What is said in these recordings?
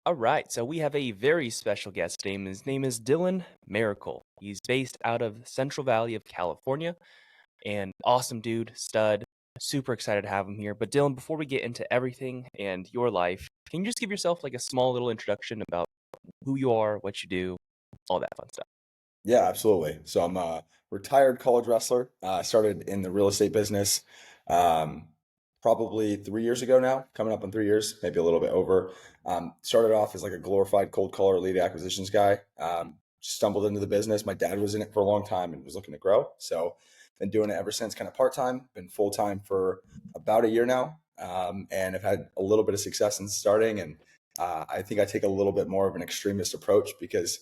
All right, so we have a very special guest name. His name is Dylan Miracle. He's based out of Central Valley of California and awesome dude, stud. Super excited to have him here. But Dylan, before we get into everything and your life, can you just give yourself like a small little introduction about who you are, what you do, all that fun stuff? Yeah, absolutely. So I'm a retired college wrestler. I started in the real estate business um, probably 3 years ago now, coming up on 3 years, maybe a little bit over. Started off as like a glorified cold caller lead acquisitions guy. Stumbled into the business. My dad was in it for a long time and was looking to grow. So been doing it ever since, kind of part time. Been full time for about a year now, and I've had a little bit of success since starting. And I think I take a little bit more of an extremist approach because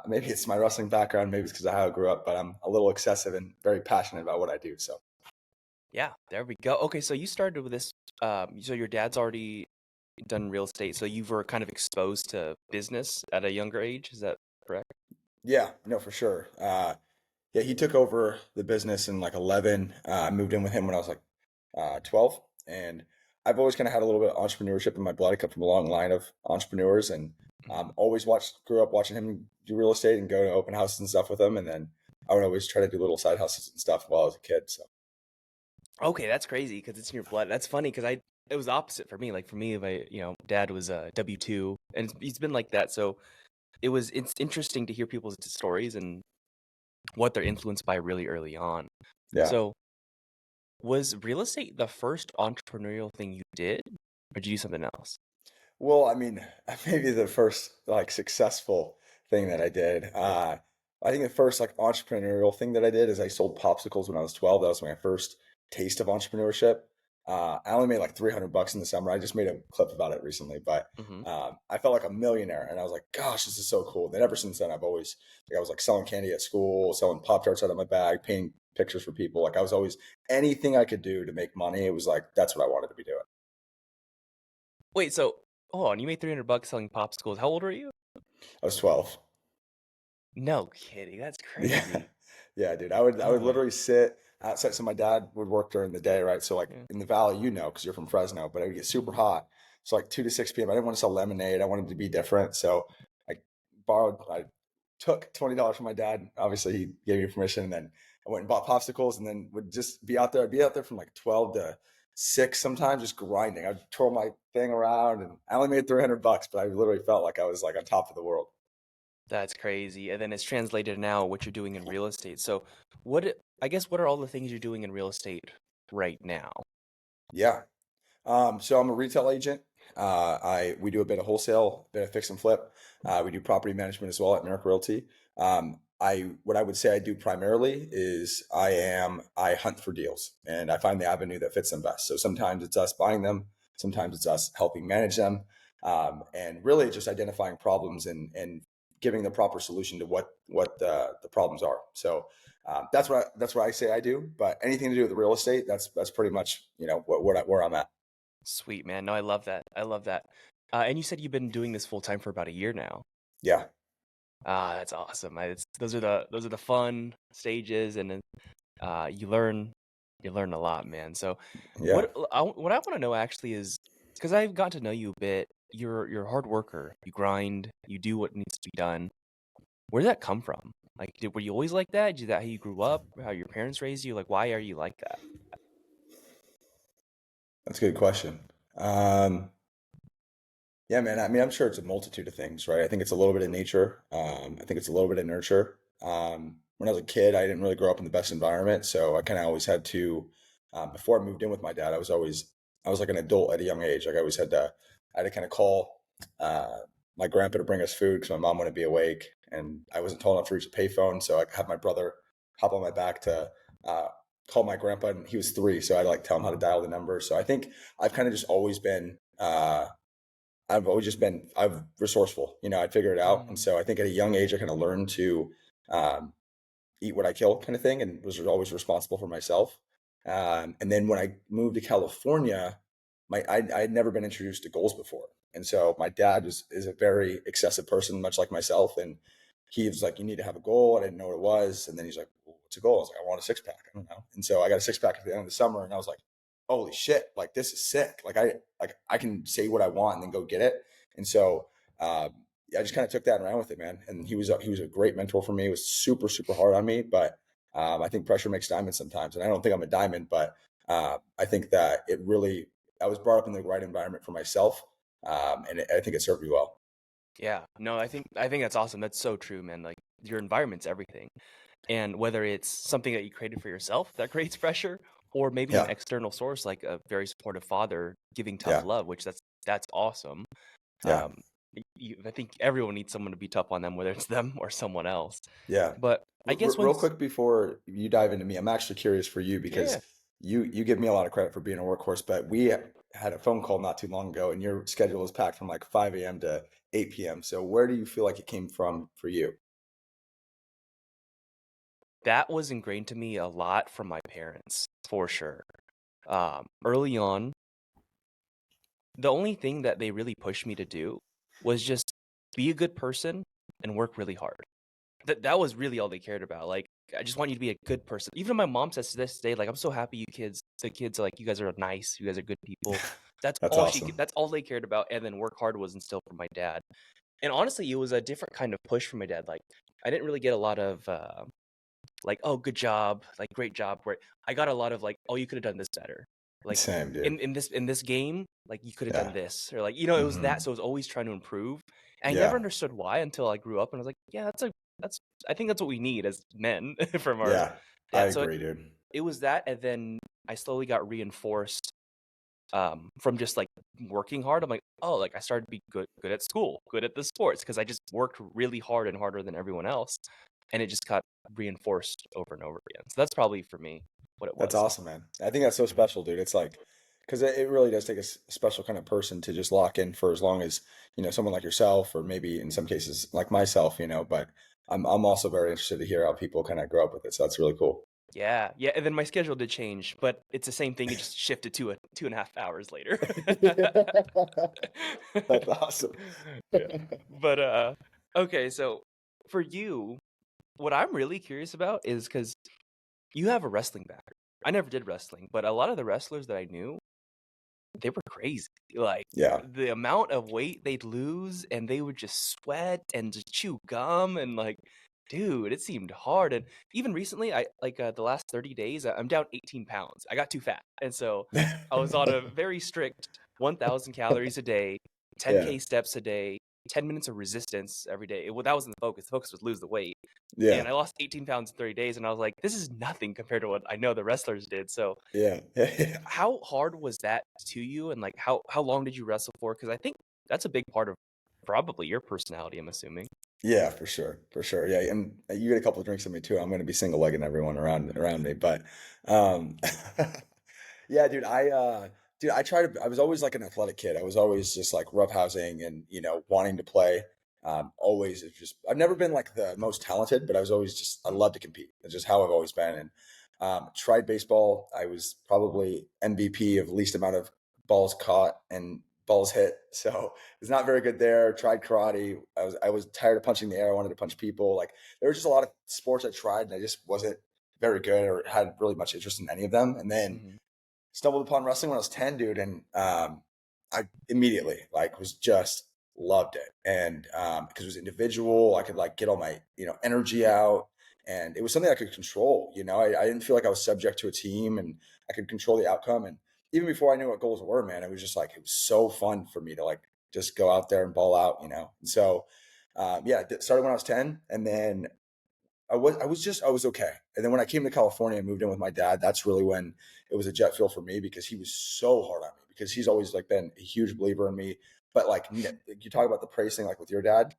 maybe it's my wrestling background, maybe it's because of how I grew up, but I'm a little excessive and very passionate about what I do. So, Yeah, there we go. Okay, so you started with this. So your dad's already done real estate, so you were kind of exposed to business at a younger age. Is that correct? yeah, no, for sure. Yeah, he took over the business in like 11. I moved in with him when I was like 12. And I've always kind of had a little bit of entrepreneurship in my blood. I come from a long line of entrepreneurs and Mhm. always grew up watching him do real estate and go to open houses and stuff with him. And then I would always try to do little side hustles and stuff while I was a kid. So, Okay, that's crazy because it's in your blood. That's funny because it was opposite for me. Like for me, if dad was a W-2, and he's been like that. So it's interesting to hear people's stories and what they're influenced by really early on. yeah. So was real estate the first entrepreneurial thing you did, or did you do something else? Well, I mean, maybe the first like successful thing that I did. I think the first like entrepreneurial thing that I did is I sold popsicles when I was 12. That was my first taste of entrepreneurship. I only made like 300 bucks in the summer. I just made a clip about it recently, but Hmm. I felt like a millionaire, and I was like, "Gosh, this is so cool." Then ever since then, I've always like I was like selling candy at school, selling Pop Tarts out of my bag, painting pictures for people. Like I was always anything I could do to make money. It was like that's what I wanted to be doing. Wait, so hold on, you made 300 bucks selling popsicles. How old were you? I was 12. No kidding, that's Yeah. crazy. Yeah, dude. I would Oh my, literally sit outside. So my dad would work during the day, right? So like yeah. in the valley, because you're from Fresno, but it would get super hot. So like 2 to 6 p.m. I didn't want to sell lemonade. I wanted to be different. So I took $20 from my dad. Obviously he gave me permission. And then I went and bought popsicles and then would just be out there. I'd be out there from like 12 to 6 sometimes just grinding. I'd twirl my thing around and I only made 300 bucks, but I literally felt like I was like on top of the world. That's crazy. And then it's translated now what you're doing in real estate. So I guess what are all the things you're doing in real estate right now? Yeah. So I'm a retail agent. We do a bit of wholesale, a bit of fix and flip. We do property management as well at Merrick Realty. I what I would say I do primarily is I hunt for deals and I find the avenue that fits them best. So sometimes it's us buying them, sometimes it's us helping manage them, and really just identifying problems and giving the proper solution to what the problems are. So that's what I say I do. But anything to do with real estate, that's pretty much where I'm at. Sweet, man. No, I love that. I love that. And you said you've been doing this full time for about a year now. Yeah. Ah, that's awesome. Those are the fun stages, and then you learn a lot, man. So, Yeah. what I want to know actually is because I've got to know you a bit. You're a hard worker. You grind. You do what needs to be done. Where did that come from? Like, were you always like that? Is that how you grew up? How your parents raised you? Like, why are you like that? That's a good question. Yeah, man. I mean, I'm sure it's a multitude of things, right? I think it's a little bit of nature. I think it's a little bit of nurture. When I was a kid, I didn't really grow up in the best environment, so I kind of always had to. Before I moved in with my dad, I was like an adult at a young age. Like I had to kind of call uh, my grandpa to bring us food because my mom wouldn't be awake, and I wasn't tall enough to reach a payphone, so I had my brother hop on my back to uh, call my grandpa, and he was 3, so I'd like tell him how to dial the number. So I think I've kind of just always been. I've resourceful. I'd figure it out. And Mm, so I think at a young age, I kind of learned to um, eat what I kill kind of thing and was always responsible for myself. And then when I moved to California, I'd never been introduced to goals before. And so my dad is a very excessive person, much like myself. And he was like, you need to have a goal. I didn't know what it was. And then he's like, well, what's a goal? I was like, I want a six pack. I don't know. And so I got a six pack at the end of the summer and I was like, holy shit, like this is sick. Like I can say what I want and then go get it. And so I just kind of took that and ran with it, man. And he was a great mentor for me. He was super super hard on me, but I think pressure makes diamonds sometimes. And I don't think I'm a diamond, but I think that it really I was brought up in the right environment for myself, and I think it served me well. Yeah. No, I think that's awesome. That's so true, man. Like your environment's everything. And whether it's something that you created for yourself that creates pressure, or maybe an Yeah, external source like a very supportive father giving tough yeah, love, which that's awesome. yeah. Um, I think everyone needs someone to be tough on them, whether it's them or someone else. Yeah. But I guess Real once, quick before you dive into me, I'm actually curious for you because yeah, you give me a lot of credit for being a workhorse, but we had a phone call not too long ago, and your schedule was packed from like 5 a.m. to 8 p.m. So where do you feel like it came from for you? that was ingrained to me a lot from my parents, for sure. Early on, the only thing that they really pushed me to do was just be a good person and work really hard. That was really all they cared about. Like, I just want you to be a good person. Even my mom says to this day, like, I'm so happy the kids are like, you guys are nice, you guys are good people. That's awesome. That's all they cared about. And then work hard was instilled from my dad. And honestly, it was a different kind of push from my dad. Like, I didn't really get a lot of like, oh, good job, like great job. Where I got a lot of like, oh, you could have done this better. Like Same, dude. in this game, like you could have done Yeah. this, or like it was that. Hmm. So I was always trying to improve. And I never Yeah. understood why until I grew up, and I was like, yeah, that's I think that's what we need as men from our Yeah. I dad. So agree, dude. it was that, and then I slowly got reinforced from just like working hard. I'm like, oh, like I started to be good at school, good at the sports, because I just worked really hard and harder than everyone else, and it just got reinforced over and over again. So that's probably for me what it That's was. awesome, man. I think that's so special, dude. It's like, because it really does take a special kind of person to just lock in for as long as, someone like yourself, or maybe in some cases like myself, but I'm also very interested to hear how people kind of grow up with it. So that's really cool. Yeah, yeah, and then my schedule did change, but it's the same thing. It just shifted to a 2.5 hours later. That's awesome. Yeah, but okay. So for you, what I'm really curious about is because you have a wrestling background. I never did wrestling, but a lot of the wrestlers that I knew, they were crazy. Like Yeah. the amount of weight they'd lose, and they would just sweat and just chew gum, and like, dude, it seemed hard. And even recently, I like the last 30 days, I'm down 18 pounds. I got too fat, and so I was on a very strict 1,000 calories a day, Yeah. 10K steps a day, 10 minutes of resistance every day. Well, that wasn't the focus. The focus was lose the weight. Yeah. And I lost 18 pounds in 30 days, and I was like, this is nothing compared to what I know the wrestlers did. So Yeah. Yeah. how hard was that to you, and like how long did you wrestle for? Because I think that's a big part of probably your personality, I'm assuming. Yeah, for sure, for sure. Yeah, and you get a couple of drinks with me too. I'm going to be single legging everyone around me, but um, yeah, dude, I was always like an athletic kid. I was always just like roughhousing and wanting to play. Always, it's just I've never been like the most talented, but I was always just I love to compete. It's just how I've always been. And tried baseball. I was probably MVP of least amount of balls caught and balls hit. So was not very good there. Tried karate. I was tired of punching the air. I wanted to punch people. Like there was just a lot of sports I tried, and I just wasn't very good or had really much interest in any of them. And then Hmm. stumbled upon wrestling when I was 10, dude, and I immediately like was just loved it. And because it was individual, I could like get all my energy out, and it was something I could control. I didn't feel like I was subject to a team, and I could control the outcome. And even before I knew what goals were, man, it was just like it was so fun for me to like just go out there and ball out. And so yeah, started when I was 10, and then I was okay. And then when I came to California and moved in with my dad, that's really when it was a jet fuel for me because he was so hard on me because he's always like been a huge believer in me. But like you talk about the praising like with your dad,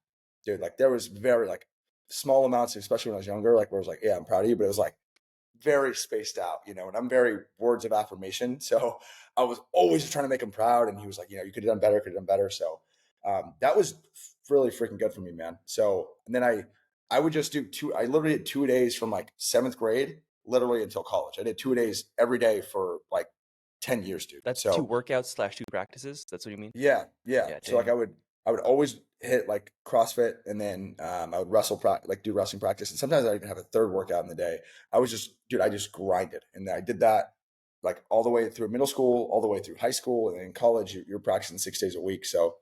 dude, like there was very like small amounts, especially when I was younger, like where I was like, yeah, I'm proud of you, but it was like very spaced out, and I'm very words of affirmation. So I was always trying to make him proud. And he was like, you could have done better, could have done better. So that was really freaking good for me, man. So, and then I would just do I literally did 2 days from like seventh grade, literally until college. I did 2 days every day for like 10 years, dude. That's two So workouts slash two practices. That's what you mean? yeah, yeah. Yeah, So like dang. I would always hit like CrossFit, and then I would like do wrestling practice, and sometimes I even have a third workout in the day. I was just, dude, I just grinded, and I did that like all the way through middle school, all the way through high school, and then in college you're practicing 6 days a week. So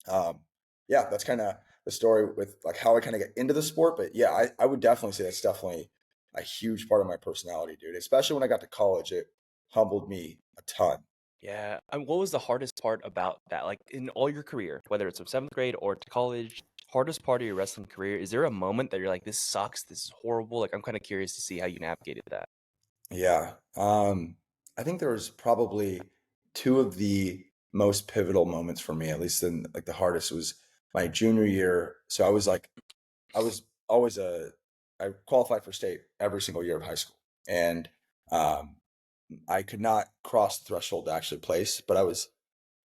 Um, yeah, that's kind of the story with like how I kind of get into the sport. But yeah, I would definitely say that's definitely a huge part of my personality, dude. Especially when I got to college, it humbled me a ton. Yeah. What was the hardest part about that? Like in all your career, whether it's from seventh grade or to college, hardest part of your wrestling career, is there a moment that you're like, this sucks, this is horrible? Like I'm kind of curious to see how you navigated that. Yeah. I think there was probably two of the most pivotal moments for me, at least in like the hardest was my junior year. So I was always I qualified for state every single year of high school. And um, I could not cross the threshold to actually place, but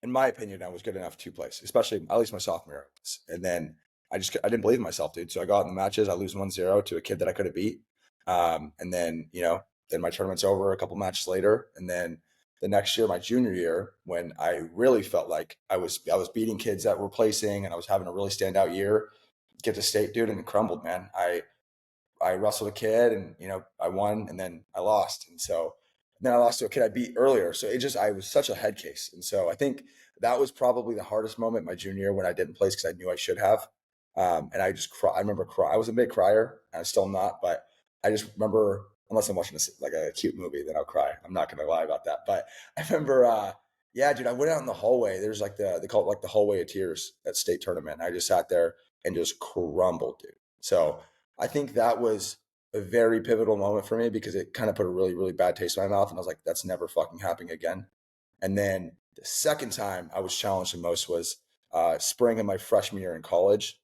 in my opinion, I was good enough to place, especially at least my sophomore year. And then I didn't believe in myself, dude. So I go out in the matches, I lose 1-0 to a kid that I could have beat. And then, then my tournament's over a couple matches later. And then the next year, my junior year, when I really felt like I was beating kids that were placing and I was having a really standout year, get to state, dude, and it crumbled, man. I wrestled a kid and I won and then I lost. And so then I lost to a kid I beat earlier. So I was such a head case. And so I think that was probably the hardest moment my junior year when I didn't place because I knew I should have. And I just cry. I remember cry. I was a big crier and I'm still not, but I just remember, unless I'm watching like a cute movie, then I'll cry. I'm not going to lie about that. But I remember, yeah, dude, I went out in the hallway. There's like they call it like the hallway of tears at state tournament. I just sat there and just crumbled, dude. So I think that was a very pivotal moment for me because it kind of put a really, really bad taste in my mouth. And I was like, that's never fucking happening again. And then the second time I was challenged the most was spring of my freshman year in college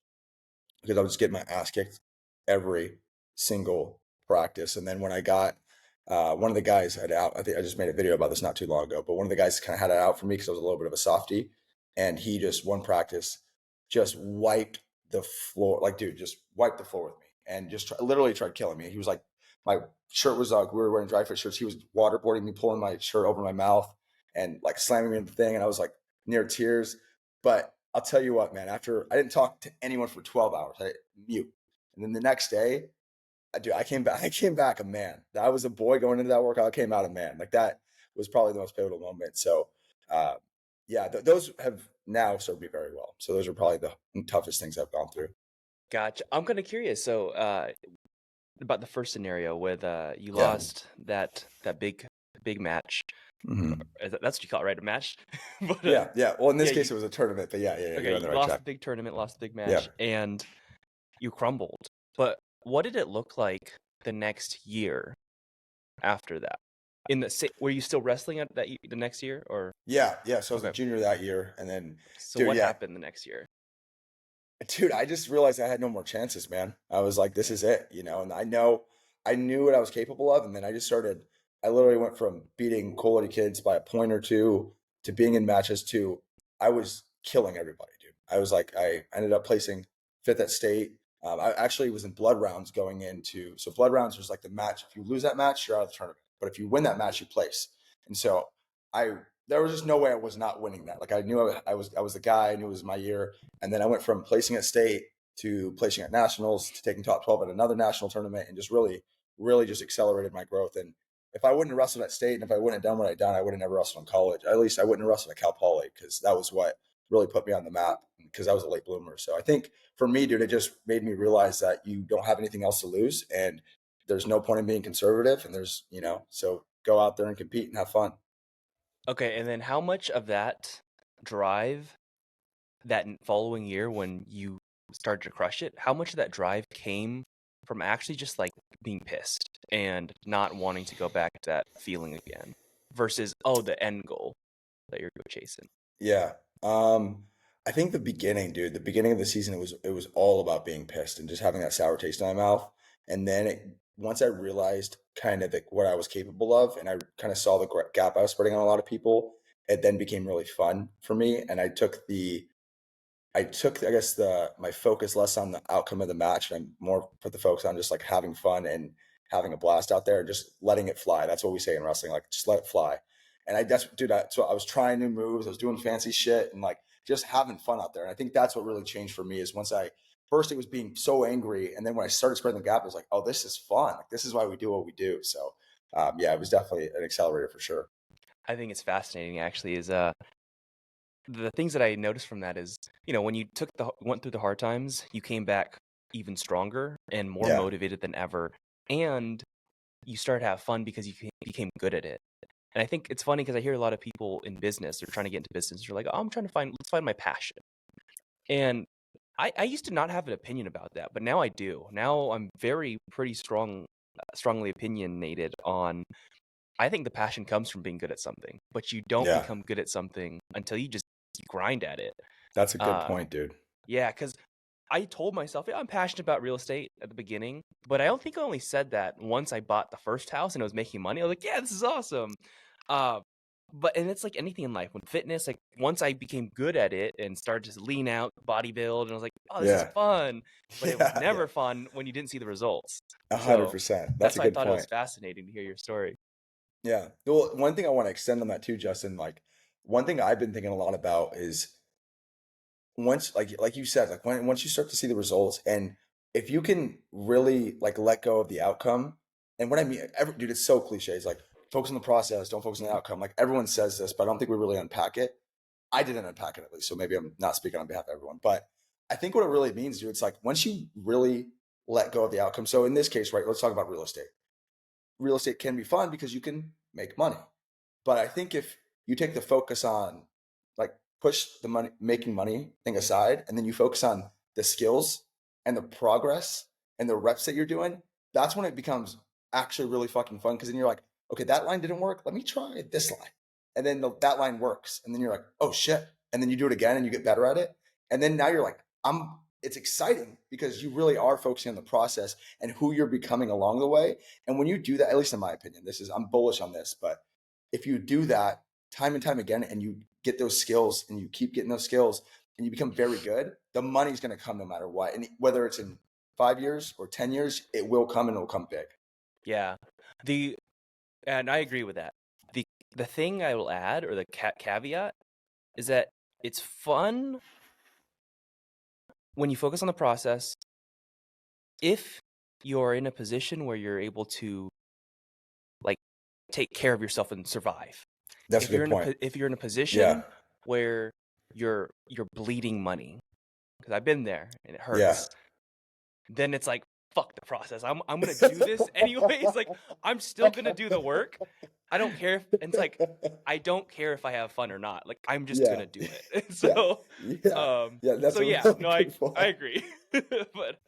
because I was getting my ass kicked every single practice. And then when I got one of the guys had out, I think I just made a video about this not too long ago, but one of the guys kind of had it out for me because I was a little bit of a softie. And he just, one practice, just wiped the floor, like, dude, just wiped the floor with me and just literally tried killing me. He was like, my shirt was like, we were wearing dry fit shirts. He was waterboarding me, pulling my shirt over my mouth and like slamming me in the thing. And I was like near tears. But I'll tell you what, man, after I didn't talk to anyone for 12 hours, I mute. And then the next day, I came back. I came back a man. I was a boy going into that workout. I came out a man. Like that was probably the most pivotal moment. So, uh, yeah, those have now served me very well. So those are probably the toughest things I've gone through. Gotcha. I'm kind of curious. So, about the first scenario with you Yeah. lost that big match. Hmm. That's what you call it, right? A match. But Yeah. Yeah. Well, in this yeah, case, it was a tournament, but yeah. okay, You're on you the right lost track. the big tournament, lost the big Yeah. match, and you crumbled. But what did it look like the next year after that? Were you still wrestling at the next year, or Yeah. Yeah. So I was a okay? junior that year. And then, So dude, what yeah, happened the next year? dude, I just realized I had no more chances, man. I was like, this is it, and I knew what I was capable of. And then I literally went from beating quality kids by a point or two to being in matches to I was killing everybody, dude. I was like, I ended up placing fifth at state. I actually was in blood rounds going into, so blood rounds was like the match. If you lose that match, you're out of the tournament. But if you win that match, you place. And so I, there was just no way I was not winning that. Like I knew I was the guy. I knew it was my year. And then I went from placing at state to placing at nationals to taking top 12 at another national tournament and just really, really just accelerated my growth. And if I wouldn't have wrestled at state and if I wouldn't have done what I'd done, I would have never wrestled in college. At least I wouldn't have wrestled at Cal Poly because that was what really put me on the map because I was a late bloomer. So I think for me, dude, it just made me realize that you don't have anything else to lose and there's no point in being conservative. And so go out there and compete and have fun. Okay, and then how much of that drive that following year when you started to crush it, how much of that drive came from actually just like being pissed and not wanting to go back to that feeling again versus, oh, the end goal that you're chasing? Yeah. I think the beginning, dude, the beginning of the season, it was all about being pissed and just having that sour taste in my mouth. And then once I realized kind of what I was capable of, and I kind of saw the gap I was spreading on a lot of people, it then became really fun for me. And I guess my focus less on the outcome of the match and I more put the focus on just like having fun and having a blast out there and just letting it fly. That's what we say in wrestling, like just let it fly. And so I was trying new moves, I was doing fancy shit and like just having fun out there. And I think that's what really changed for me is once I first it was being so angry, and then when I started spreading the gap, it was like, oh, this is fun. Like this is why we do what we do. So yeah, it was definitely an accelerator for sure. I think it's fascinating actually is the things that I noticed from that is, when you went through the hard times, you came back even stronger and more Yeah. motivated than ever, and you started to have fun because you became good at it. And I think it's funny because I hear a lot of people in business, they're trying to get into business. They're like, "Oh, I'm trying to let's find my passion." And I used to not have an opinion about that, but now I do. Now I'm pretty strongly opinionated on. I think the passion comes from being good at something, but you don't Yeah. become good at something until you just grind at it. That's a good Uh, point, dude. yeah, because I told myself, yeah, I'm passionate about real estate at the beginning, but I don't think I only said that once I bought the first house and it was making money. I was like, yeah, this is awesome. Uh, and it's like anything in life. When fitness, like once I became good at it and started to lean out, bodybuild, and I was like, oh, this is Yeah. fun. But it was Yeah. Yeah. never fun when you didn't see the results. So 100%. That's that's a why I good thought it was point. fascinating to hear your story. Yeah. Well, one thing I want to extend on that too, Justin, like one thing I've been thinking a lot about is once like you said, like once you start to see the results and if you can really like let go of the outcome, and what I mean, dude, it's so cliche. It's like focus on the process, don't focus on the outcome. Like everyone says this, but I don't think we really unpack it. I didn't unpack it at least, so maybe I'm not speaking on behalf of everyone. But I think what it really means, dude, it's like once you really let go of the outcome. So in this case, right, let's talk about real estate. Real estate can be fun because you can make money. But I think if you take the focus on like push the money making money thing aside and then you focus on the skills and the progress and the reps that you're doing, that's when it becomes actually really fucking fun because then you're like, okay, that line didn't work. Let me try this line. And then that line works. And then you're like, oh shit. And then you do it again and you get better at it. And then now you're like, it's exciting because you really are focusing on the process and who you're becoming along the way. And when you do that, at least in my opinion, I'm bullish on this, but if you do that time and time again and you get those skills and you keep getting those skills and you become very good, the money's going to come no matter what. And whether it's in 5 years or 10 years, it will come and it will come big. Yeah. The and I agree with that. The thing I will add, or the caveat, is that it's fun when you focus on the process. If you're in a position where you're able to like take care of yourself and survive. That's a good point. If you're in a Yeah. position where you're bleeding money, because I've been there and it Yeah. hurts, then it's like fuck the process. I'm gonna do this anyways. Like I'm still gonna do the work. I don't care if and it's like I don't care if I have fun or not. Like I'm just Yeah. gonna do it. Yeah. So Yeah. Yeah. That's a yeah, really no, good I point. agree. But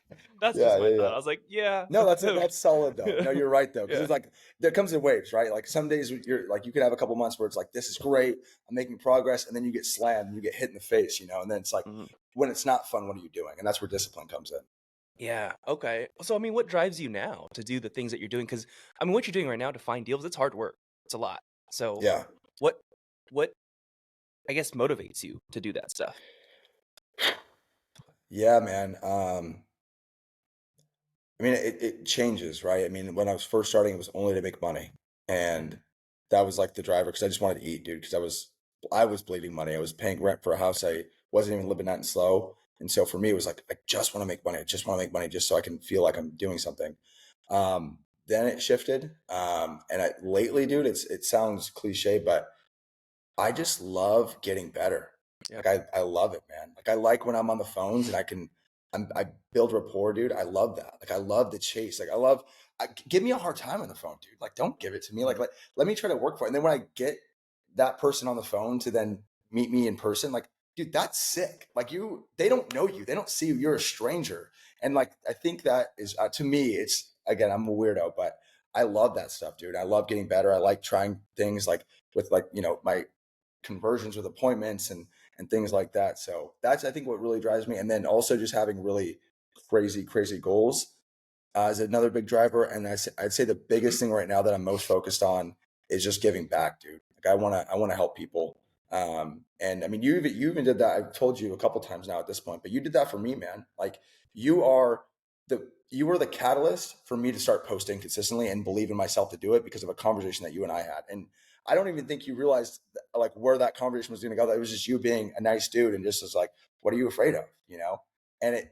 that's just Yeah. my Yeah. thought. Yeah. I was like, yeah. No, that's solid though. No, you're right though, because Yeah. it's like there comes in waves, right? Like some days you're like you could have a couple months where it's like this is great, I'm making progress, and then you get slammed, and you get hit in the face, and then it's like Mhm. when it's not fun, what are you doing? And that's where discipline comes in. Yeah. Okay. So, I mean, what drives you now to do the things that you're doing? Because, I mean, what you're doing right now to find deals, it's hard work. It's a lot. So, Yeah, what, what, I guess, motivates you to do that stuff? yeah, man. I mean, it changes, right? I mean, when I was first starting, it was only to make money, and that was like the driver because I just wanted to eat, dude. Because I was bleeding money. I was paying rent for a house I wasn't even living at in Slow, and so for me, it was like I just want to make money. I just want to make money just so I can feel like I'm doing something. Then it shifted, and lately, dude, it sounds cliche, but I just love getting better. Yeah. Like I love it, man. Like I like when I'm on the phones and I build rapport, dude. I love that. Like I love the chase. Like give me a hard time on the phone, dude. Like don't give it to me. Like let me try to work for it. And then when I get that person on the phone to then meet me in person, like dude, that's sick. Like they don't know you. They don't see you. You're a stranger. And like I think that is to me, it's again, I'm a weirdo, but I love that stuff, dude. I love getting better. I like trying things like with like my conversions with appointments and things like that. So that's I think what really drives me. And then also just having really crazy goals is another big driver. And I'd say the biggest thing right now that I'm most focused on is just giving back, dude. Like I want to help people. And I mean you even did that. I've told you a couple times now at this point, but you did that for me, man. Like you were the catalyst for me to start posting consistently and believe in myself to do it because of a conversation that you and I had. And I don't even think you realized like where that conversation was going to go. That it was just you being a nice dude and just was like, what are you afraid of? And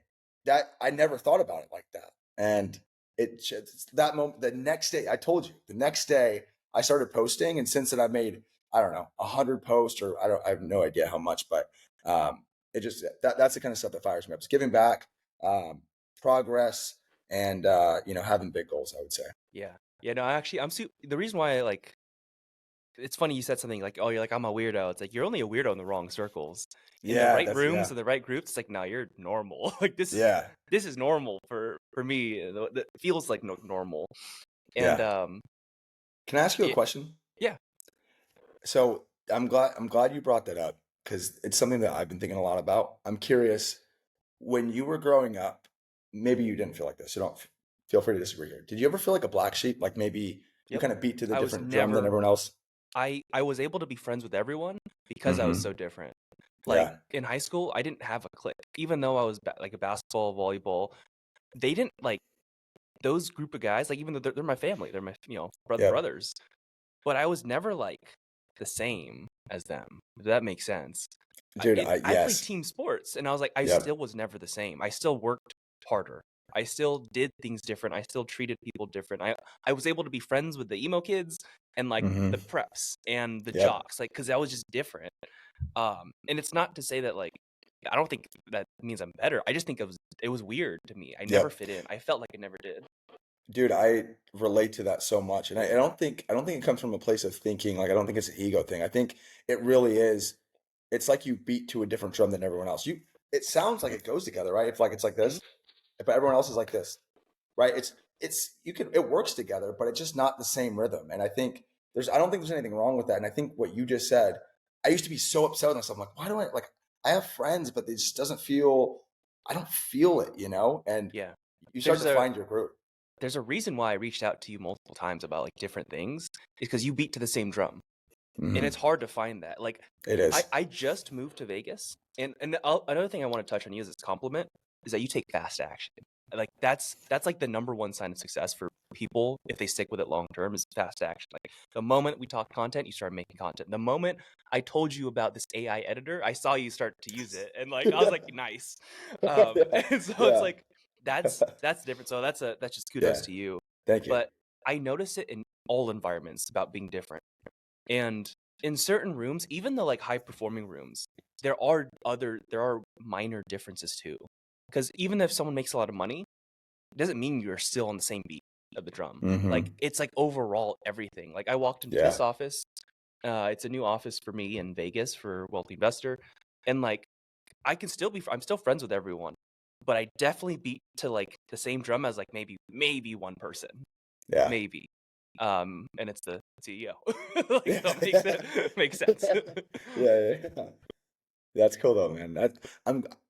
I never thought about it like that. And it's that moment, the next day, I told you, the next day I started posting. And since then, I've made I don't know, 100 posts, or I have no idea how much, but it just that's the kind of stuff that fires me up. It's giving back, um, progress, and having big goals, I would say. Yeah. Yeah, no, actually, the reason why it's funny you said something like, "Oh, you're like, I'm a weirdo." It's like, you're only a weirdo in the wrong circles. In the Yeah, right that's rooms, yeah, in the right groups, it's like, "No, you're normal." Like, yeah, this is normal for me. It feels like normal. And, yeah. Can I ask you a it question? yeah. So I'm glad you brought that up because it's something that I've been thinking a lot about. I'm curious, when you were growing up, maybe you didn't feel like this. So don't feel free to disagree here. Did you ever feel like a black sheep? Like maybe you Yep. kind of beat to the I was different drum than never everyone else? I was able to be friends with everyone because I was Mm-hmm. so different. Like, Yeah. in high school, I didn't have a clique. Even though I was like a basketball, volleyball, they didn't like those group of guys, like, even though they're my family, they're my, Yep. brothers, but I was never like the same as them, if that makes sense. Dude, I I played yes. team sports, and I was like, I Yep. still was never the same. I still worked harder. I still did things different. I still treated people different. I was able to be friends with the emo kids and like the Mm-hmm. preps and the Yep. jocks, like, because I was just different. And it's not to say that, like, I don't think that means I'm better. I just think it was weird to me. I never Yep. fit in. I felt like I never did. Dude, I relate to that so much. And I don't think it comes from a place of thinking, like I don't think it's an ego thing. I think it really is. It's like you beat to a different drum than everyone else. It sounds like it goes together, right? If like it's like Mhm. this, but everyone else is like this, right? It works together, but it's just not the same rhythm. And I don't think there's anything wrong with that. And I think what you just said, I used to be so upset with myself. I'm like, why do I have friends, but it just doesn't feel, I don't feel it. And Yeah. you start There's to a find your group. there's a reason why I reached out to you multiple times about like different things, is because you beat to the same drum. And it's Hmm. hard to find that. Like, It I is. I just moved to Vegas, and another thing I want to touch on you as a compliment is that you take fast action. Like, that's like the number one sign of success for people if they stick with it long term, is fast action. Like, the moment we talked content, you started making content. The moment I told you about this AI editor, I saw you start to use it, and like I was like, nice. Yeah. And so it's Yeah. like that's different. So that's just kudos Yeah. to you. Thank you. But I notice it in all environments about being different. And in certain rooms, even the like high performing rooms, there are minor differences too. Because even if someone makes a lot of money, it doesn't mean you're still on the same beat of the drum. Like, Hmm. it's like overall everything. Like, I walked into Yeah. this office. It's a new office for me in Vegas for Wealthy Investor, and like I'm still friends with everyone, but I definitely beat to like the same drum as like maybe one person, Yeah. maybe. And it's the CEO. Like, so Yeah. it makes sense. Yeah. Yeah. That's cool though, man.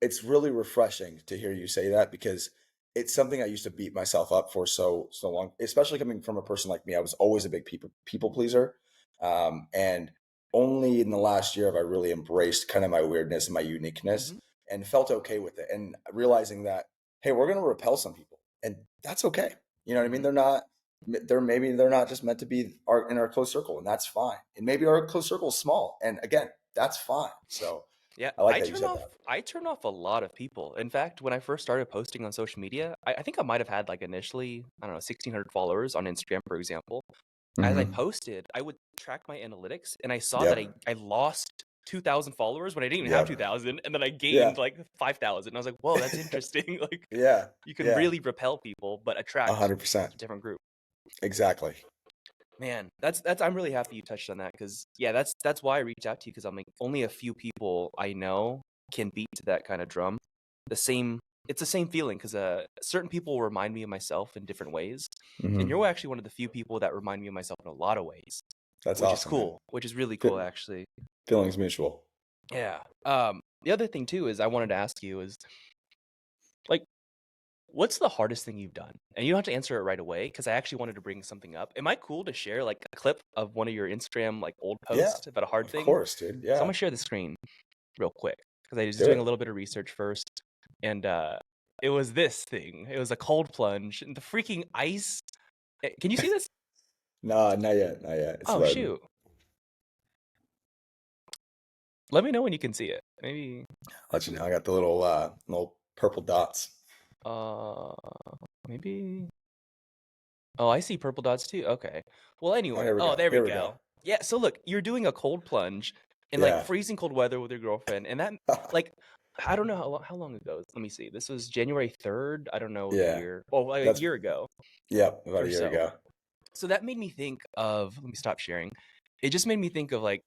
It's really refreshing to hear you say that because it's something I used to beat myself up for so long, especially coming from a person like me. I was always a big people pleaser. And only in the last year have I really embraced kind of my weirdness and my uniqueness Mhm. and felt okay with it. And realizing that, hey, we're gonna repel some people, and that's okay. You know what I mean? Mhm. They're not just meant to be in our close circle, and that's fine. And maybe our close circle is small, and again, that's fine. So Yeah, I like that you said that. I turn off a lot of people. In fact, when I first started posting on social media, I think I might have had like initially, I don't know, 1,600 followers on Instagram, for example. As I Hmm. posted, I would track my analytics, and I saw that Yep. I lost 2,000 followers when I didn't even have Yep. 2,000, and then I Yeah. gained like 5,000. I was like, whoa, that's interesting. Like, Yeah. you can Yeah. really repel people, but A attract hundred percent. a different group. Exactly. Man, that's I'm really happy you touched on that, because yeah, that's why I reached out to you, because I'm like, only a few people I know can beat to that kind of drum. The same, it's the same feeling, because certain people remind me of myself in different ways, and Hmm. you're actually one of the few people that remind me of myself in a lot of ways, That's which is awesome, man. cool, which is really cool Fe- actually. Feelings mutual. Yeah. The other thing too is I wanted to ask you is, like, what's the hardest thing you've done? And you don't have to answer it right away, because I actually wanted to bring something up. Am I cool to share like a clip of one of your Instagram like old Yeah. posts about a hard Of thing? course, dude. So I'm Yeah. gonna share the screen real quick, because I was Do doing a it. little bit of research first, and it was this thing. It was a cold plunge, and the freaking ice. Can you see this? Nah, not yet. Not yet. It's Oh loading. shoot! Let me know when you can see it. Maybe. Let you know. I got the little purple dots. Uh, maybe. Oh, I see purple dots too. Okay. Well, Oh, anyway. here we Oh, go. there we Here we go. go. Yeah, so look, you're doing a cold plunge in, like, Yeah. freezing cold weather with your girlfriend, and that like, I don't know how long ago. Let me see. This was January 3rd. I don't know the Yeah. year. Well, like, a That's year ago Yep, about or a year so. ago. So that made me think of let me stop sharing. It just made me think of, like,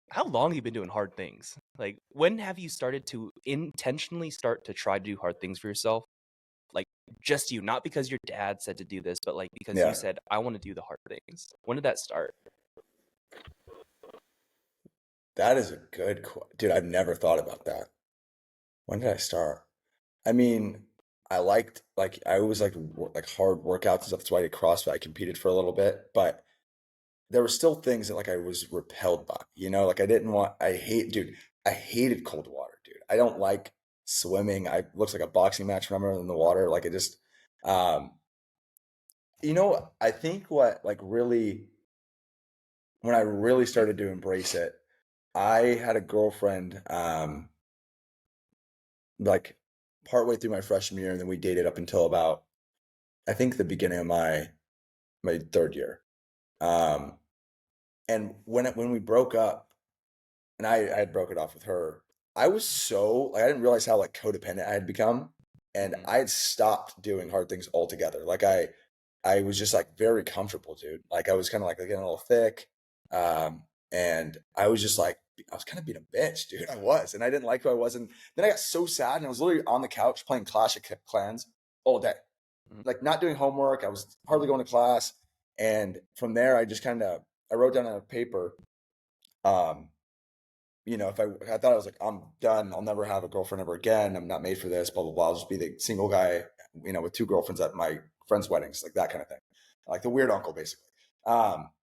how long have you been doing hard things? Like, when have you started to intentionally start to try to do hard things for yourself? Like, just you, not because your dad said to do this, but, like, because you Yeah. said, "I wanna do the hard things." When did that start? That is a good dude, I've never thought about that. When did I start? I mean, I liked like I always liked like hard workouts and stuff. That's why I did CrossFit. I competed for a little bit, but there were still things that like I was repelled by. Like I didn't want. Dude. I hated cold water, dude. I don't like swimming. I looks like a boxing match when I'm in the water. Like it just, um, I think what like really when I really started to embrace it, I had a girlfriend, like partway through my freshman year, and then we dated up until about I think the beginning of my third year. Um, and when we broke up, and I had broken off with her, I was so like I didn't realize how like codependent I had become, and Mhm. I had stopped doing hard things altogether. Like I was just like very comfortable, dude. Like I was kind of like getting a little thick, and I was just like I was kind of being a bitch, dude. I was, and I didn't like who I was. And then I got so sad, and I was literally on the couch playing Clash of Clans all day, Mhm. like not doing homework. I was hardly going to class, and from there, I just kind of I wrote down on a paper. Um, if I thought I was like, I'm done. I'll never have a girlfriend ever again. I'm not made for this. Blah blah blah. I'll just be the single guy, with two girlfriends at my friends' weddings, like that kind of thing, like the weird uncle, basically.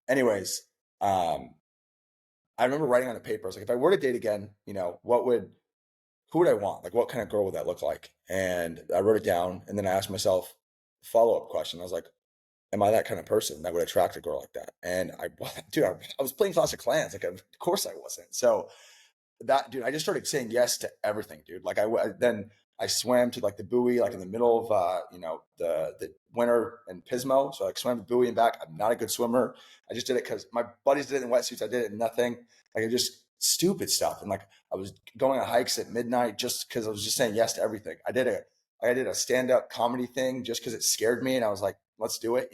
Anyways, um, I remember writing on a paper. I was like, if I were to date again, who would I want? Like, what kind of girl would that look like? And I wrote it down, and then I asked myself a follow-up question. I was like, am I that kind of person that would attract a girl like that? And dude, I was playing Clash of Clans. Like, of course I wasn't. So that dude, I just started saying yes to everything, dude. Like then I swam to like the buoy, like in the middle of the winter in Pismo. So I swam the buoy and back. I'm not a good swimmer. I just did it because my buddies did it in wetsuits. I did it in nothing. Like I just stupid stuff. And like I was going on hikes at midnight just because I was just saying yes to everything. I did a stand-up comedy thing just because it scared me, and I was like, let's do it.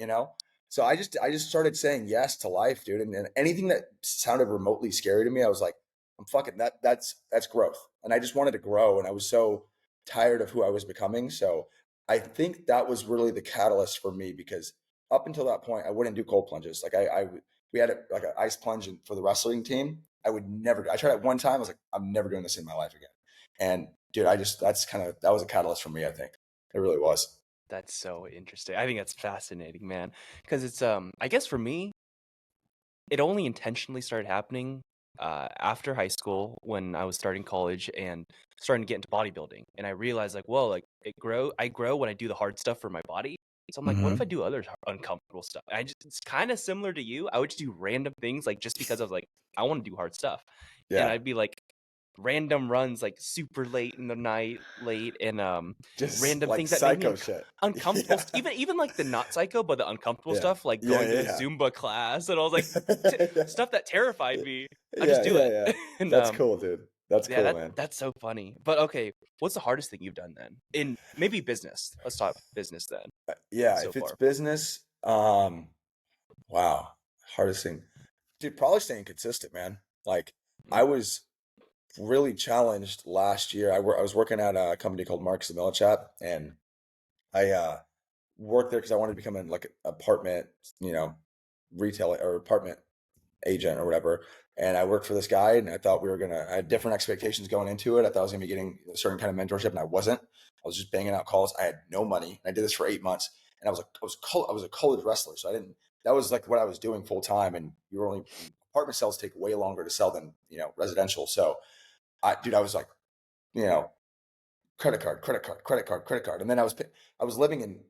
So I just started saying yes to life, dude. And anything that sounded remotely scary to me, I was like, I'm fucking that's growth. And I just wanted to grow, and I was so tired of who I was becoming. So I think that was really the catalyst for me, because up until that point I wouldn't do cold plunges. Like we had like an ice plunge for the wrestling team. I tried it one time. I was like, I'm never doing this in my life again. And dude, that was a catalyst for me, I think. It really was. That's so interesting. I think that's fascinating, man. Because it's I guess for me, it only intentionally started happening after high school when I was starting college and starting to get into bodybuilding. And I realized like, whoa, like I grow when I do the hard stuff for my body. So I'm like, what if I Hmm. do other uncomfortable stuff? It's kind of similar to you. I would just do random things like just because I was like, I want to do hard stuff. And Yeah. I'd be like random runs like super late in the night, late and Just random like things that made me psycho shit. uncomfortable. Yeah. Even like the not psycho, but the uncomfortable Yeah. stuff, like Yeah. going to a Yeah. Zumba class, and I was like, Yeah. stuff that terrified me. I just Yeah, do yeah, it, yeah. and That's cool, dude. That's yeah, cool, man. that's so funny. But okay, what's the hardest thing you've done then in maybe business? Let's talk business then. Yeah, So if it's far, business, wow, hardest thing, dude, probably staying consistent, man. Like mm, I was really challenged last year. I was working at a company called Marks and Millichap, and I worked there because I wanted to become an like apartment, you know, retail or apartment agent or whatever. And I worked for this guy, and I thought I had different expectations going into it. I thought I was gonna be getting a certain kind of mentorship, and I wasn't. I was just banging out calls. I had no money. And I did this for 8 months, and I was a college wrestler, so I didn't. That was like what I was doing full time, and apartment sales take way longer to sell than residential. So dude, I was like, you know, credit card, credit card, credit card, credit card, and then I was living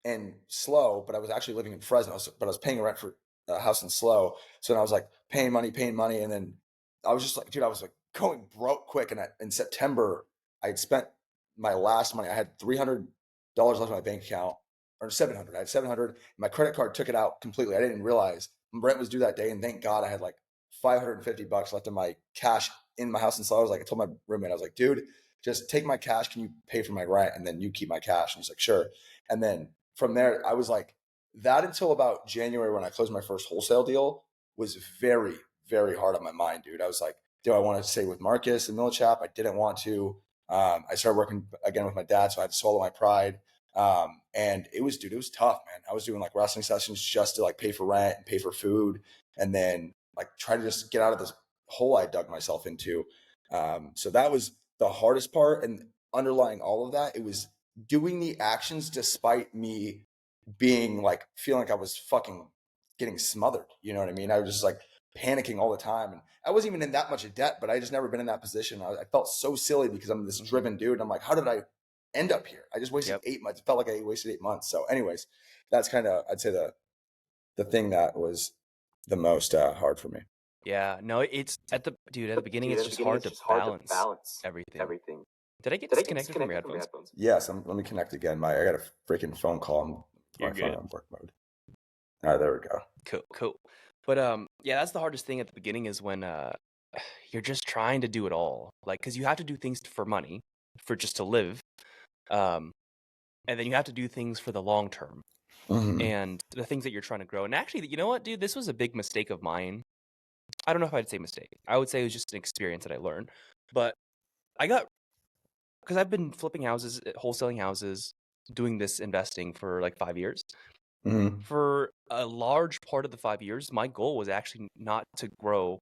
in Slow, but I was actually living in Fresno. But I was paying rent for a house in Slow. So then I was like paying money. And then I was just like, dude, I was like going broke quick. And in September, I had spent my last money. I had $300 left in my bank account, or 700. I had 700. My credit card took it out completely. I didn't realize rent was due that day. And thank God I had like $550 left in my cash in my house. And so I was like, I told my roommate, I was like, dude, just take my cash. Can you pay for my rent? And then you keep my cash. And he's like, sure. And then from there, I was like, that until about January when I closed my first wholesale deal was very, very hard on my mind, dude. I was like, do I want to stay with Marcus and Millichap? I didn't want to. I started working again with my dad, so I had to swallow my pride. And it was tough, man. I was doing like wrestling sessions just to like pay for rent and pay for food, and then like try to just get out of this hole I dug myself into. So that was the hardest part. And underlying all of that, it was doing the actions despite me being like feeling like I was fucking getting smothered. You know what I mean? I was just like panicking all the time. And I wasn't even in that much of debt, but I just never been in that position. I felt so silly because I'm this driven dude. And I'm like, how did I end up here? I just wasted 8 months. It felt like I wasted 8 months. So anyways, that's kind of, I'd say the thing that was the most hard for me. Yeah, no, it's at the beginning, it's just hard to balance everything. Did I get disconnected from your headphones? Yes, let me connect again. I got a freaking phone call on my phone on work mode. All right, there we go. Cool. But yeah, that's the hardest thing at the beginning is when you're just trying to do it all, like because you have to do things for money, for just to live, and then you have to do things for the long term and the things that you're trying to grow. And actually, you know what, dude, this was a big mistake of mine. I don't know if I'd say mistake. I would say it was just an experience that I learned. But because I've been flipping houses, wholesaling houses, doing this investing for like 5 years. For a large part of the 5 years, my goal was actually not to grow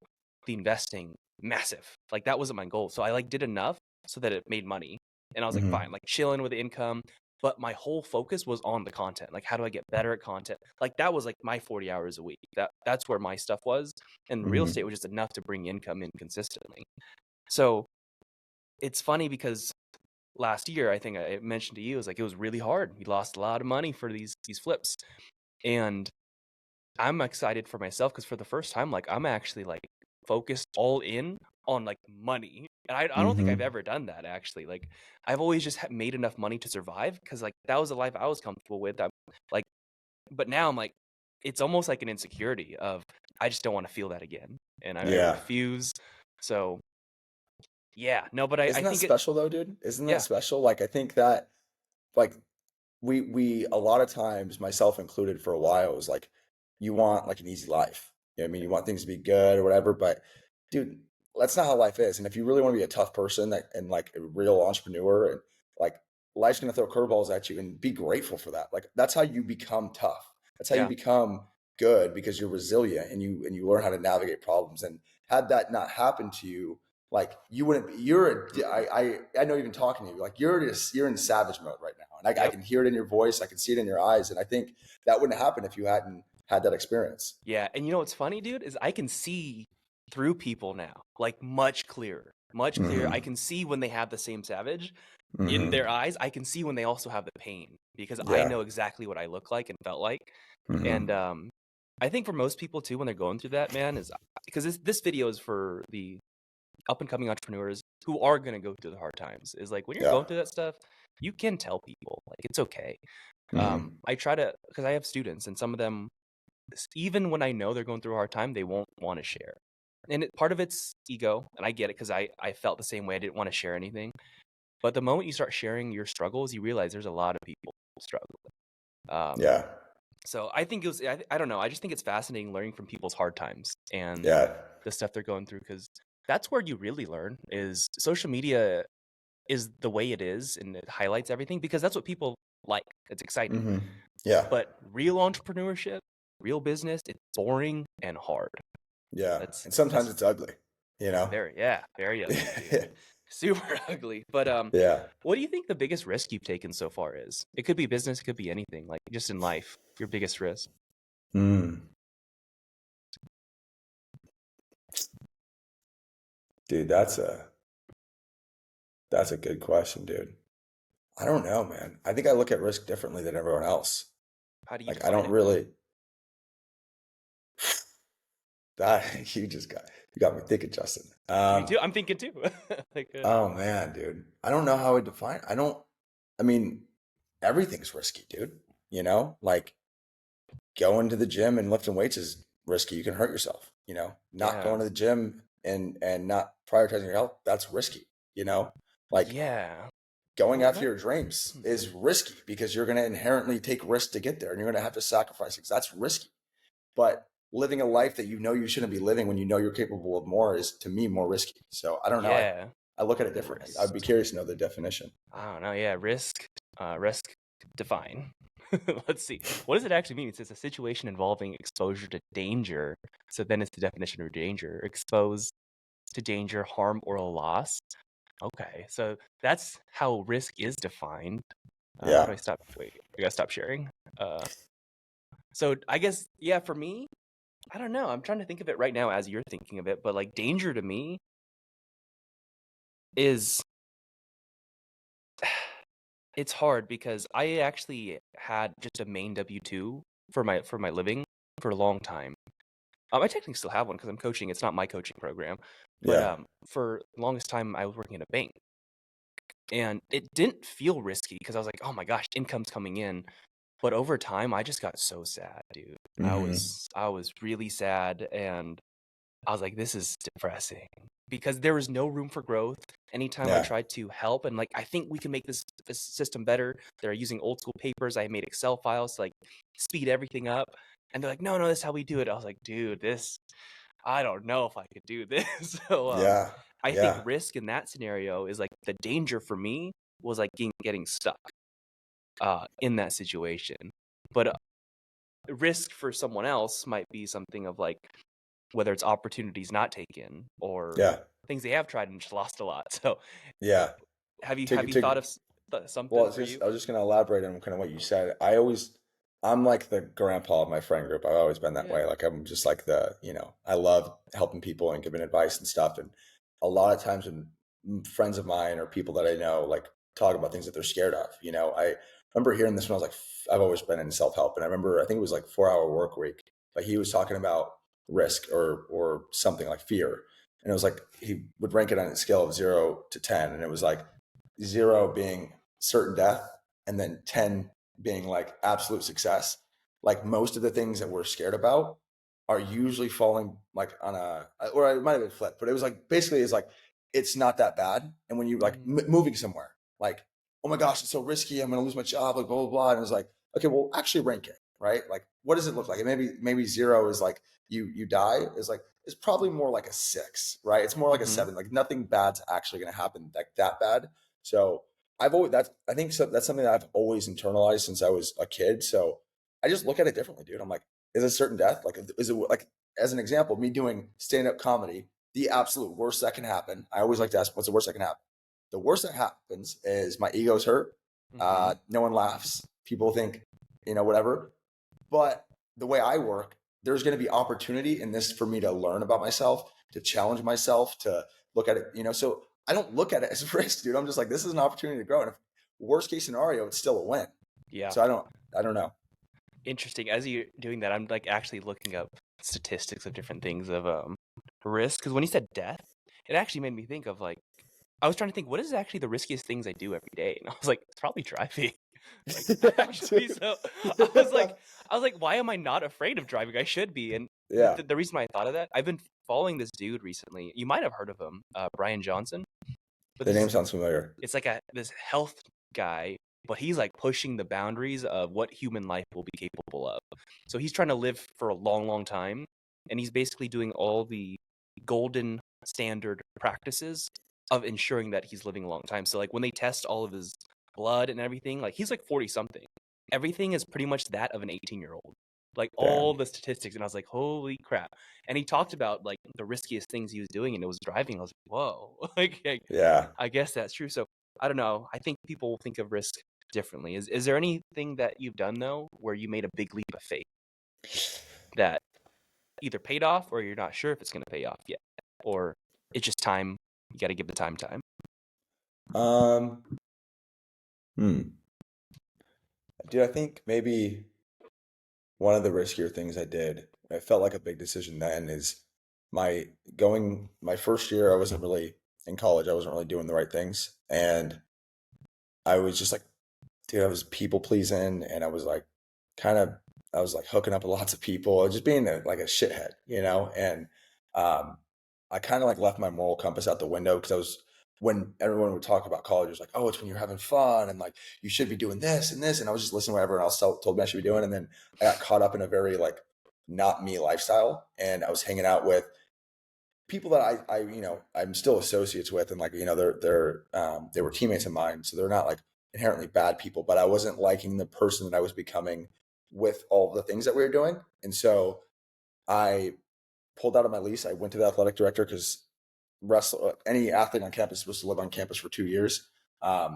the investing massive. Like that wasn't my goal. So I like did enough so that it made money. And I was like, fine, like chilling with the income. But my whole focus was on the content. Like, how do I get better at content? Like that was like my 40 hours a week. That's where my stuff was. And real estate was just enough to bring income in consistently. So it's funny because last year, I think I mentioned to you, it was like it was really hard. We lost a lot of money for these flips. And I'm excited for myself because for the first time, like I'm actually like focused all in on like money. And I don't think I've ever done that actually. Like I've always just made enough money to survive because like that was a life I was comfortable with. I'm like, but now I'm like, it's almost like an insecurity of I just don't want to feel that again, and I refuse. So yeah, no, but Isn't I that think special though, dude? Isn't that Yeah. special? Like I think that like we a lot of times, myself included, for a while, was like you want like an easy life. You know what I mean? You want things to be good or whatever, but dude, that's not how life is. And if you really want to be a tough person and like a real entrepreneur, and like life's gonna throw curveballs at you, and be grateful for that. Like that's how you become tough. That's how you become good, because you're resilient and you learn how to navigate problems. And had that not happened to you, like you wouldn't be, I know even talking to you, like you're in savage mode right now. And I can hear it in your voice. I can see it in your eyes. And I think that wouldn't happen if you hadn't had that experience. Yeah. And you know what's funny, dude, is I can see through people now, like much clearer. I can see when they have the same savage in their eyes. I can see when they also have the pain because I know exactly what I look like and felt like. And I think for most people too, when they're going through that, man, is because this video is for the up and coming entrepreneurs who are going to go through the hard times. Is like when you're going through that stuff, you can tell people like it's okay. I try to, because I have students and some of them, even when I know they're going through a hard time, they won't want to share. And part of it's ego, and I get it because I felt the same way. I didn't want to share anything. But the moment you start sharing your struggles, you realize there's a lot of people struggling. So I think it was, I don't know. I just think it's fascinating learning from people's hard times and the stuff they're going through, because that's where you really learn. Is social media is the way it is, and it highlights everything because that's what people like. It's exciting. But real entrepreneurship, real business, it's boring and hard. And sometimes it's ugly, you know? Very ugly. Super ugly. But what do you think the biggest risk you've taken so far is? It could be business, it could be anything, like just in life, your biggest risk. Dude, that's a good question, dude. I don't know, man. I think I look at risk differently than everyone else. How do you like? I don't really. That you got me thinking, Justin. Me too. I'm thinking too. Oh man, dude. I don't know how I define. I mean, everything's risky, dude. You know, like going to the gym and lifting weights is risky. You can hurt yourself, you know, not Yeah. going to the gym and not prioritizing your health. That's risky, you know, like Yeah. going Well, after that your dreams hmm. is risky because you're going to inherently take risks to get there and you're going to have to sacrifice things. That's risky. But living a life that you know you shouldn't be living when you know you're capable of more is to me more risky. So I don't know. Yeah. I look at it differently. I'd be Risk. curious to know the definition. I don't know. Yeah, risk define. Let's see. What does it actually mean? It says a situation involving exposure to danger. So then it's the definition of danger. Exposed to danger, harm, or loss. Okay, so that's how risk is defined. How do Yeah. I stop? Wait, I gotta stop sharing. So I guess, yeah, for me, I don't know. I'm trying to think of it right now as you're thinking of it, but like danger to me is it's hard because I actually had just a main W-2 for my living for a long time. I technically still have one because I'm coaching. It's not my coaching program, but Yeah. for the longest time I was working in a bank, and it didn't feel risky because I was like, oh my gosh, income's coming in. But over time, I just got so sad, dude. Hmm. I was really sad, and I was like, this is depressing because there was no room for growth. Anytime I Yeah. tried to help and like, I think we can make this system better. They're using old school papers. I made Excel files to like speed everything up. And they're like, no, no, this is how we do it. I was like, dude, I don't know if I could do this. So, Yeah. I think Yeah. risk in that scenario is like the danger for me was like getting stuck, in that situation. But risk for someone else might be something of like, whether it's opportunities not taken or Yeah. things they have tried and just lost a lot. So, Yeah. have you thought of Well, something for you? I was just going to elaborate on kind of what you said. I'm like the grandpa of my friend group. I've always been that Yeah. way. Like I'm just like I love helping people and giving advice and stuff. And a lot of times when friends of mine or people that I know like talk about things that they're scared of, I remember hearing this when I was like, I've always been in self-help. And I remember, I think it was like 4 hour work week, but he was talking about risk or something like fear. And it was like, he would rank it on a scale of 0 to 10. And it was like, 0 being certain death and then 10 being like absolute success. Like most of the things that we're scared about are usually falling like on or it might have been flipped, but it was like basically it's like it's not that bad. And when you like Mm, moving somewhere, like, oh my gosh, it's so risky, I'm gonna lose my job, like blah blah blah. And it's like, okay, well actually rank it, right? Like what does it look like? And maybe 0 is like you die, is like it's probably more like a 6, right? It's more like a mm-hmm. 7. Like nothing bad's actually gonna happen like that bad. So I've always I think so, that's something that I've always internalized since I was a kid. So I just look at it differently, dude. I'm like, is it certain death? Like, is it like, as an example, me doing stand up comedy, the absolute worst that can happen. I always like to ask, what's the worst that can happen? The worst that happens is my ego's hurt. Mm-hmm. No one laughs. People think, whatever. But the way I work, there's going to be opportunity in this for me to learn about myself, to challenge myself, to look at it, So I don't look at it as a risk, dude. I'm just like, this is an opportunity to grow. And if worst case scenario, it's still a win. Yeah. So I don't know. Interesting. As you're doing that, I'm like actually looking up statistics of different things of risk, because when you said death, it actually made me think of like, I was trying to think what is actually the riskiest things I do every day, and I was like, it's probably driving. Like actually, so I was like, why am I not afraid of driving? I should be. And Yeah. the reason why I thought of that, I've been following this dude recently. You might have heard of him, Brian Johnson. But The name sounds familiar. it's like this health guy, but he's like pushing the boundaries of what human life will be capable of. So he's trying to live for a long, long time, and he's basically doing all the golden standard practices of ensuring that he's living a long time. So like when they test all of his blood and everything, like he's like 40 something. Everything is pretty much that of an 18-year-old. Like all Damn. the statistics, and I was like, holy crap. And he talked about like the riskiest things he was doing, and it was driving. I was like, whoa. like Yeah. I guess that's true. So I don't know. I think people think of risk differently. Is there anything that you've done though where you made a big leap of faith that either paid off or you're not sure if it's going to pay off yet, or it's just time? You got to give the time. Um, hmm. Dude, I think maybe one of the riskier things I did, it felt like a big decision then, is my first year, I wasn't really in college, I wasn't really doing the right things. And I was just like, dude, I was people pleasing and I was like kind of I was like hooking up with lots of people, just being like a shithead, you know. And um, I kind of like left my moral compass out the window because I was when everyone would talk about college, it was like, oh, it's when you're having fun and like you should be doing this and this, and I was just listening to what everyone else told me I should be doing, and then I got caught up in a very like not me lifestyle, and I was hanging out with people that I'm still associates with, and like they were teammates of mine, so they're not like inherently bad people, but I wasn't liking the person that I was becoming with all the things that we were doing, and so I pulled out of my lease. I went to the athletic director because any athlete on campus is supposed to live on campus for 2 years.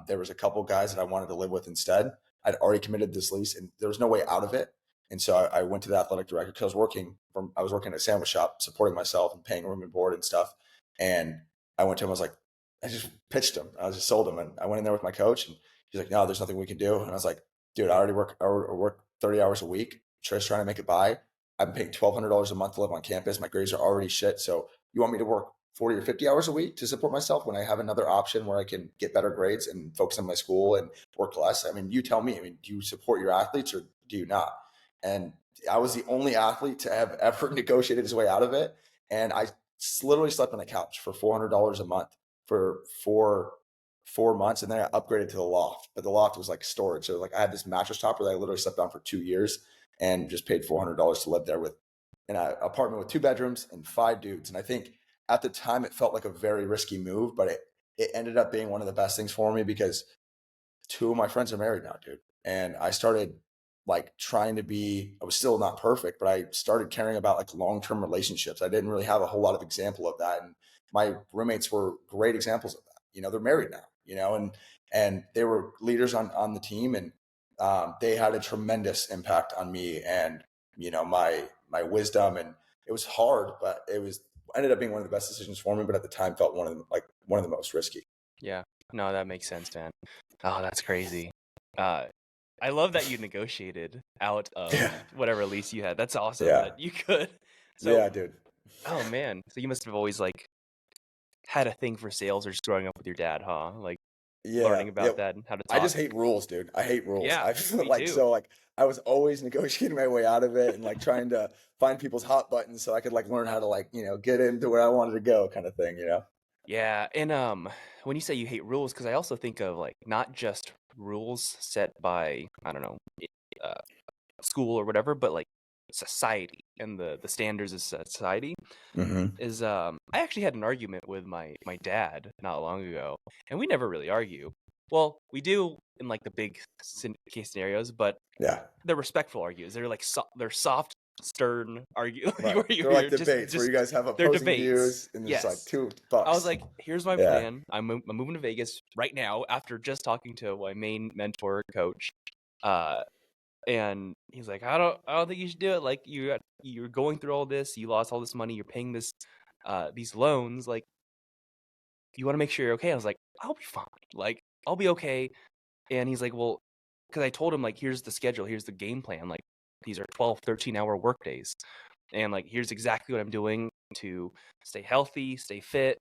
There was a couple guys that I wanted to live with instead. I'd already committed this lease, and there was no way out of it. And so I went to the athletic director because I was working at a sandwich shop, supporting myself and paying room and board and stuff. And I went to him. I was like, I just pitched him. I just sold him, and I went in there with my coach, and he's like, "No, there's nothing we can do." And I was like, "Dude, I work 30 hours a week, just trying to make it by. I'm paying $1,200 a month to live on campus. My grades are already shit. So you want me to work 40 or 50 hours a week to support myself when I have another option where I can get better grades and focus on my school and work less?" I mean, you tell me. I mean, do you support your athletes or do you not? And I was the only athlete to have ever negotiated his way out of it. And I literally slept on the couch for $400 a month for four months. And then I upgraded to the loft, but the loft was like storage. So like I had this mattress topper that I literally slept on for 2 years and just paid $400 to live there with in an apartment with 2 bedrooms and 5 dudes. And I think at the time it felt like a very risky move, but it ended up being one of the best things for me because two of my friends are married now, dude. And I started like trying to be, I was still not perfect, but I started caring about like long-term relationships. I didn't really have a whole lot of example of that. And my roommates were great examples of that. You know, they're married now, you know, and they were leaders on the team, and they had a tremendous impact on me and, you know, my wisdom. And it was hard, but it was ended up being one of the best decisions for me, but at the time felt one of the most risky. Yeah. No, that makes sense, man. Oh, that's crazy. Uh, I love that you negotiated out of Yeah. whatever lease you had. That's awesome Yeah. that you could. So, Yeah, dude. oh man, so you must have always like had a thing for sales or just growing up with your dad, huh? Like Yeah, learning yeah. about that and how to I talk. just hate rules, dude. I hate rules. Yeah, I feel me like too. so like I was always negotiating my way out of it and like trying to find people's hot buttons so I could like learn how to like, you know, get into where I wanted to go kind of thing, you know? Yeah, and when you say you hate rules, because I also think of like not just rules set by, I don't know, uh, school or whatever, but like society and the standards of society. Mm-hmm. Is I actually had an argument with my dad not long ago, and we never really argue. Well, we do in like the big case scenarios, but Yeah. they're respectful argues. They're like they're soft, stern argue Right. where They're like you're debates where just you guys have they're opposing debates. views and there's like Yes. two I was bucks. like, here's my Yeah. plan. I'm moving to Vegas right now after just talking to my main mentor coach. Uh, and he's like, I don't think you should do it. Like you're going through all this, you lost all this money, you're paying these loans, like you want to make sure you're okay. I was like, I'll be fine. Like I'll be okay. And he's like, well, because I told him like, here's the schedule, here's the game plan. Like these are 12, 13-hour work days. And like, here's exactly what I'm doing to stay healthy, stay fit,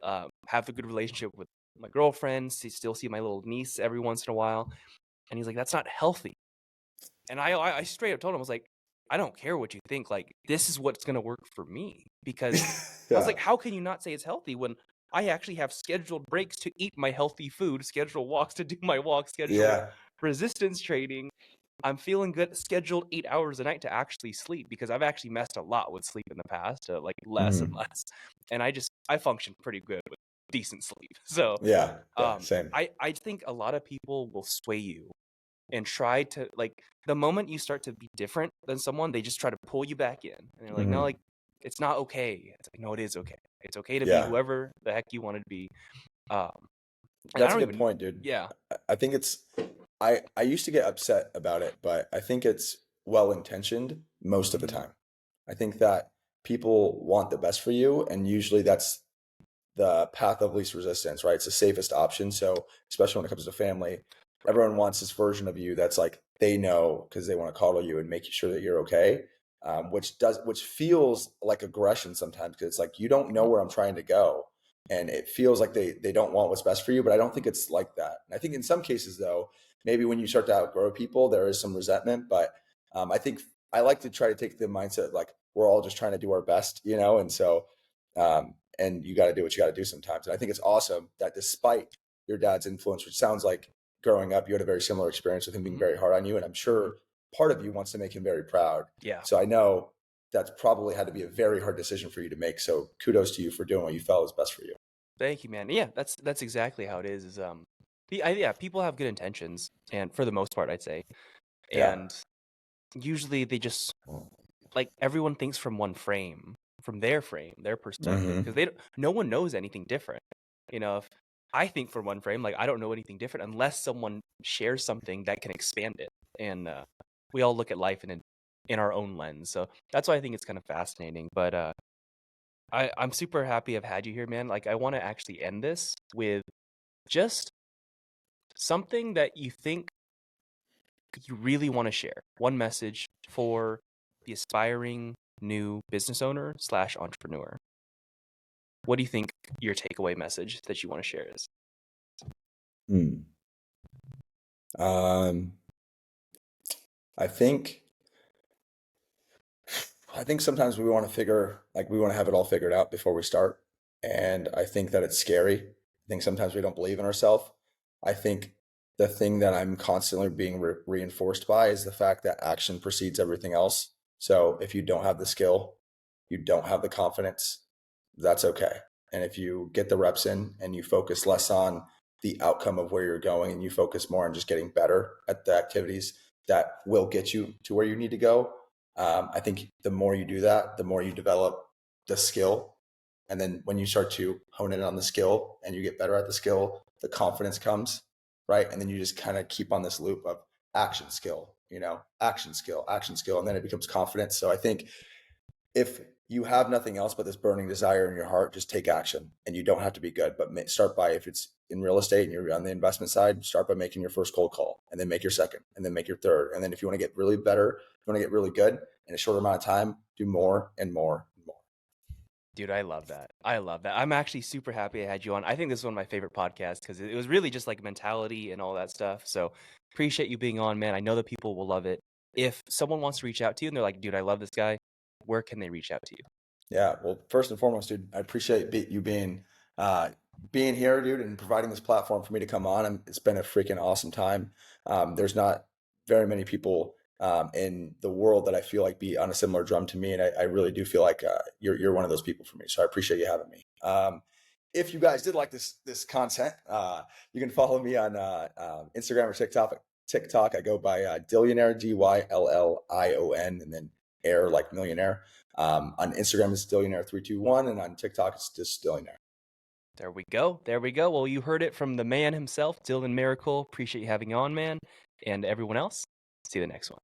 have a good relationship with my girlfriend, still see my little niece every once in a while. And he's like, that's not healthy. And I straight up told him, I was like, I don't care what you think. Like, this is what's going to work for me. Because I was Yeah. like, how can you not say it's healthy when I actually have scheduled breaks to eat my healthy food, scheduled walks to do my walk, scheduled Yeah. resistance training. I'm feeling good, scheduled 8 hours a night to actually sleep because I've actually messed a lot with sleep in the past, like less and Mm. less. And I function pretty good with decent sleep. So Yeah. Yeah. Same. I think a lot of people will sway you and try to like the moment you start to be different than someone, they just try to pull you back in. And they're like, no, Mm-hmm. like it's not okay. It's like, no, it is okay. It's okay to be Yeah. whoever the heck you wanted to be. Um, and I That's a don't good even, point, dude. yeah, I think it's I used to get upset about it, but I think it's well intentioned most of the mhm, time. I think that people want the best for you, and usually that's the path of least resistance, right? It's the safest option. So, especially when it comes to family, right. everyone wants this version of you that's like they know because they want to coddle you and make sure that you're okay. Which feels like aggression sometimes because it's like you don't know Mhm. where I'm trying to go, and it feels like they don't want what's best for you. But I don't think it's like that. And I think in some cases though, maybe when you start to outgrow people, there is some resentment. But I think I like to try to take the mindset like we're all just trying to do our best, you know, and so and you got to do what you got to do sometimes. And I think it's awesome that despite your dad's influence, which sounds like growing up, you had a very similar experience with him being very hard on you, and I'm sure part of you wants to make him very proud. Yeah. So I know that's probably had to be a very hard decision for you to make. So kudos to you for doing what you felt was best for you. Thank you, man. Yeah, that's exactly how it is. Yeah, people have good intentions, and for the most part, I'd say, Yeah. and usually they just like everyone thinks from one frame, from their frame, their perspective, because no one knows anything different. You know, if I think from one frame, like I don't know anything different unless someone shares something that can expand it, and we all look at life in our own lens. So that's why I think it's kind of fascinating. But I'm super happy I've had you here, man. Like I want to actually end this with just something that you think you really want to share. One message for the aspiring new business owner slash entrepreneur. What do you think your takeaway message that you want to share is? Hmm. I think sometimes we want to have it all figured out before we start. And I think that it's scary. I think sometimes we don't believe in ourselves. I think the thing that I'm constantly being reinforced by is the fact that action precedes everything else. So if you don't have the skill, you don't have the confidence, that's okay. And if you get the reps in and you focus less on the outcome of where you're going and you focus more on just getting better at the activities that will get you to where you need to go, I think the more you do that, the more you develop the skill. And then when you start to hone in on the skill and you get better at the skill, the confidence comes, right? And then you just kind of keep on this loop of action skill, action skill, action skill. And then it becomes confidence. So I think if you have nothing else but this burning desire in your heart, just take action. And you don't have to be good, but start by, if it's in real estate and you're on the investment side, start by making your first cold call, and then make your second, and then make your third. And then if you want to get really better, if you want to get really good in a shorter amount of time, do more and more and more. Dude, I love that. I love that. I'm actually super happy I had you on. I think this is one of my favorite podcasts because it was really just like mentality and all that stuff. So appreciate you being on, man. I know that people will love it. If someone wants to reach out to you and they're like, dude, I love this guy, where can they reach out to you? Yeah, well, first and foremost, dude, I appreciate you being here, dude, and providing this platform for me to come on. It's been a freaking awesome time. There's not very many people in the world that I feel like be on a similar drum to me, and I really do feel like you're one of those people for me. So I appreciate you having me. If you guys did like this content, you can follow me on Instagram or TikTok. TikTok, I go by Dillionaire, Dyllion, and then air like millionaire. On Instagram, it's Dillionaire321, and on TikTok, it's just Dillionaire. There we go. There we go. Well, you heard it from the man himself, Dylan Miracle. Appreciate you having you on, man. And everyone else, see you the next one.